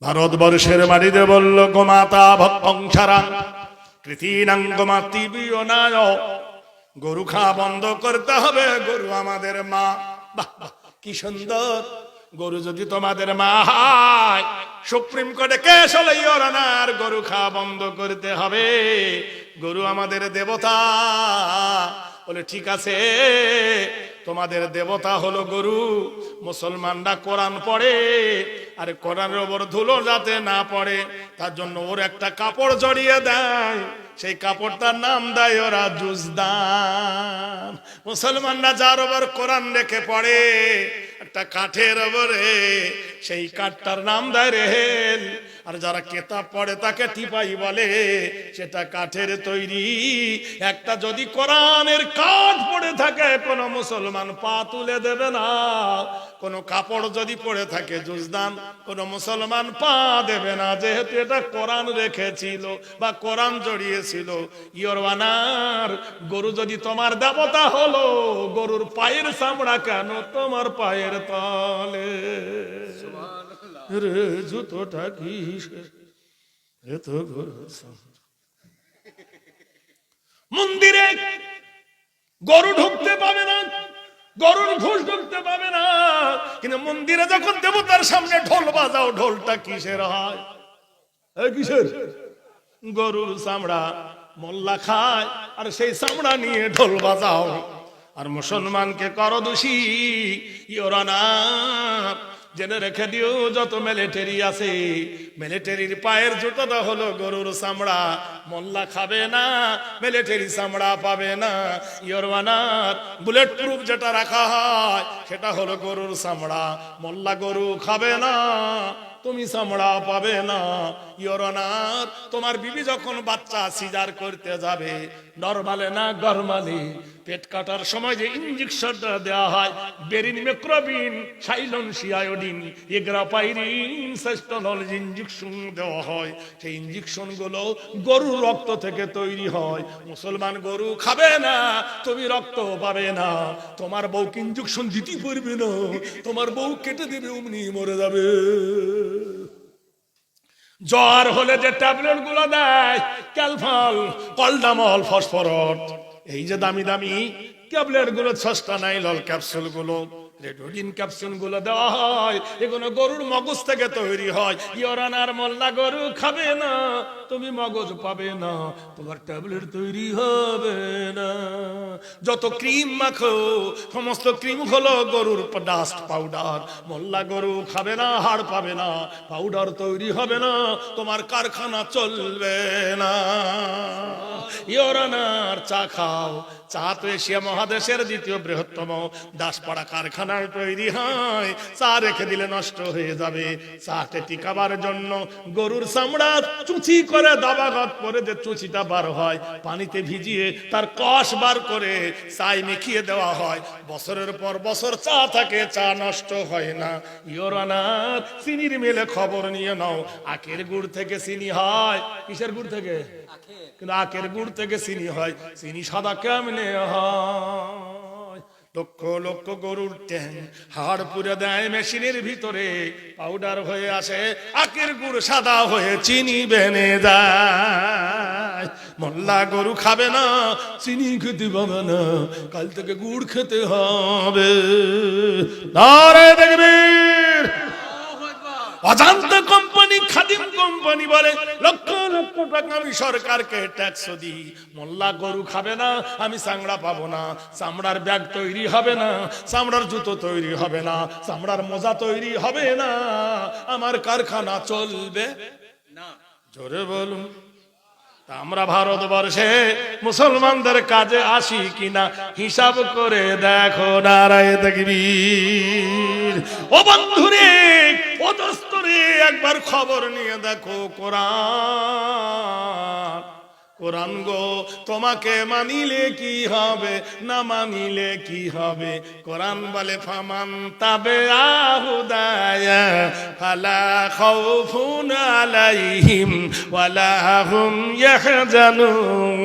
ভারতবর্ষের মাটিতে বলল গোমাতা ভক্তংসারাং কৃতিনাং গোমাতিবিয়নায়, গরু খাওয়া বন্ধ করতে হবে, গরু আমাদের মা। বাহ বাহ, কি সুন্দর! গরু যদি তোমাদের মা হয়, সুপ্রিম কোর্টে কেস হলে ইয়োরানার গরু খাওয়া বন্ধ করতে হবে, গরু আমাদের দেবতা। বলে ঠিক আছে, তোমাদের দেবতা হলো গরু, মুসলমানরা কোরআন পড়ে, আর কোরআনের ওপর ধুলো যাতে না পড়ে তার জন্য ওর একটা কাপড় জড়িয়ে দেয়, সেই কাপড়টার নাম দেয় ওরা জুজদান। মুসলমানরা যার ওপর কোরআন রেখে পড়ে একটা কাঠের ওপরে, সেই কাঠটার নাম দেয় রেহেল, আর যারা কেতাব পড়ে তাকে টিপাই বলে, সেটা কাঠের তৈরি। একটা যদি কোরআনের কাঠ পড়ে থাকে কোন মুসলমান পা তুলে দেবে না, কোন কাপড় যদি পড়ে থাকে জুজদান, কোন মুসলমান পা দেবে না, যেহেতু এটা কোরআন রেখেছিল বা কোরআন জড়িয়েছিল। ইয়োরওয়ানার গরু যদি তোমার দেবতা হলো, গরুর পায়ের চামড়া কেন তোমার পায়ের তলে? রে জুতোটা কি মন্দিরে গরু ঢুকতে পাবে না, গরুর ঘোষ ঢুকতে পাবে না, কিন্তু মন্দিরে যখন দেবতার সামনে ঢোল বাজাও, ঢোলটা কিসের হয়? কিসের? গরুর চামড়া মোল্লা খায়, আর সেই চামড়া নিয়ে ঢোল বাজাও, আর মুসলমানকে করো দোষী। ইয়োরানা জেনে রেখে দিও, যত মিলিটারি আছে, মিলিটারির পায়ের জুতোটা হলো গরুর চামড়া, মোল্লা খাবে না, মিলিটারি চামড়া পাবে না। ইয়োরওয়ানার বুলেট প্রুফ যেটা রাখা হয় সেটা হলো গরুর চামড়া, মোল্লা গরু খাবে না, তুমি চামড়া পাবে না। ইয়োরওয়ানার তোমার বিবি যখন বাচ্চা সিজার করতে যাবে, নরমালে না গরমালে, পেট কাটার সময় যে ইনজেকশনটা দেওয়া হয়, বেরিন মেক্রোবিন সাইলনসিয়ায়োডিন এগ্রাপাইরিন সেস্টনল ইনজেকশন দেওয়া হয়, সেই ইনজেকশন গুলো গরুর রক্ত থেকে তৈরি হয়। মুসলমান গরু খাবে না, তুমি রক্ত পাবে না, তোমার বউকে ইনজেকশন দিতে পারবে না, তোমার বউ কেটে দেবে, অমনি মরে যাবে। জ্বর হলে যে ট্যাবলেট গুলো দেয়, ক্যালফল, কলডামল, ফসফরস, এই যে দামি দামি ট্যাবলেট গুলো, সস্তা নাইলল ক্যাপসুল গুলো, রেডোডিন ক্যাপসুল গুলো দেওয়া হয়, এগুলো গরুর মগজ থেকে তৈরি হয়। ইয়োরানার মোল্লা গরু খাবে না, তুমি মগজ পাবে না, তোমার ট্যাবলেট তৈরি হবে না। যত ক্রিম মাখো, সমস্ত ক্রিম হলো গরুর ডাস্ট পাউডার, মোল্লা গরু খাবে না, হাড় পাবে না, পাউডার তৈরি হবে না, তোমার কারখানা চলবে না। ইয়োরানার চা খাও, চা তো এশিয়া মহাদেশের দ্বিতীয় বৃহত্তম দাসপাড়া কারখানায় তৈরি হয়, চা রেখে দিলে নষ্ট হয়ে যাবে। চাতে টিকাবার জন্য গরুর চামড়া চুচি করে দাবাগত করে যে চুচিটা বার হয়, পানিতে ভিজিয়ে তার কষ বার করে চায় মিখিয়ে দেওয়া হয়, বছরের পর বছর চা থাকে, চা নষ্ট হয় না। ইয়োরানার চিনির মিলে খবর নিয়ে নাও, আখের গুড় থেকে চিনি হয়। কিসের গুড় থেকে? কিন্তু আখের গুড় থেকে চিনি হয়, চিনি সাদা কেমনে হয়? লক্ষ লক্ষ গরুর ট্যাং হাড় পুড়ে দেয় মেশিনের ভিতরে, পাউডার হয়ে আসে, আখের গুড় সাদা হয়ে চিনি বেনে যায়। মোল্লা গরু খাবে না, চিনি খেতে পাবে না, কাল থেকে গুড় খেতে হবে। নারে দেখবীর! অজান্তা কোম্পানি, খাদিম কোম্পানি বলে লক্ষ লক্ষ টাকা আমি সরকারকে ট্যাক্স দিই, মোল্লা গরু খাবে না, আমি চামড়া পাবো না, চামড়ার ব্যাগ তৈরি হবে না, চামড়ার জুতো তৈরি হবে না, চামড়ার মোজা তৈরি হবে না, আমার কারখানা চলবে না। জোরে বলুন। আমরা ভারতবর্ষে মুসলমানদের কাজে আসি কিনা হিসাব করে দেখো। নারায়ে তাকবীর! ও বন্ধুরে, ও দোস্তরে, একবার খবর নিয়ে দেখো, কোরআন কোরআন গো তোমাকে মানিলে কি হবে, না মানিলে কি হবে? কোরআন বলে ফামান তাবে আহুদায়া ফালা খাউফুন আলাইহিম ওয়ালা হুম ইয়াহজানুন।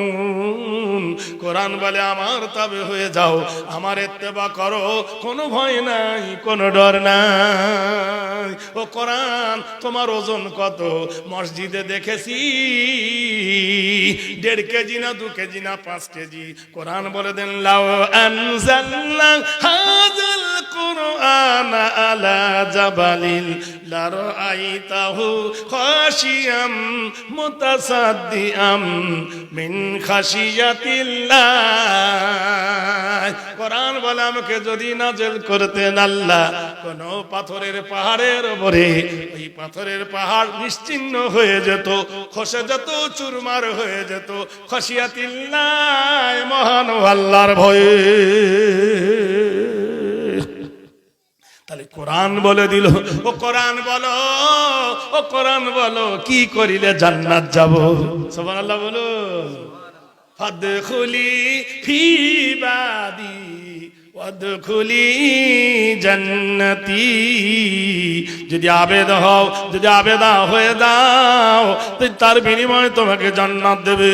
কোরআন বলে আমার তবে হয়ে যাও, আমার ইত্তেবা করো, কোনো ভয় নাই, কোনো ডর নাই। ও কোরআন তোমার ওজন কত? মসজিদে দেখেছি 1.5 কেজি না 2 কেজি না 5 কেজি। কোরআন বলে দেন লাউ আনজালনা হাযাল কুরআন আলা জাবালিন লারাআইতাহু খাশিয়াম মুতাসাদ্দিআম মিন খাশিয়াতিল্লাহ। কোরআন বলে আমাকে যদি নাযিল করতেন আল্লাহ কোন পাথরের পাহাড়ের উপরে, ওই পাথরের পাহাড় নিশ্চিহ্ন হয়ে যেত, খসে যেত, চুরমার হয়ে যেত। খাশিয়াতিল্লাহ, মহান আল্লাহর ভয়ে। তাহলে কোরআন বলে দিল, ও কোরআন বলো, ও কোরআন বলো কি করিলে জান্নাত যাব? সুবহানাল্লাহ বলো। ফাদখুলি ফি ইবাদি ওয়াদখুলি জান্নাতি। যদি আবেদা হও, যদি আবেদা হয়ে দাও, তার বিনিময়ে তোমাকে জান্নাত দেবে।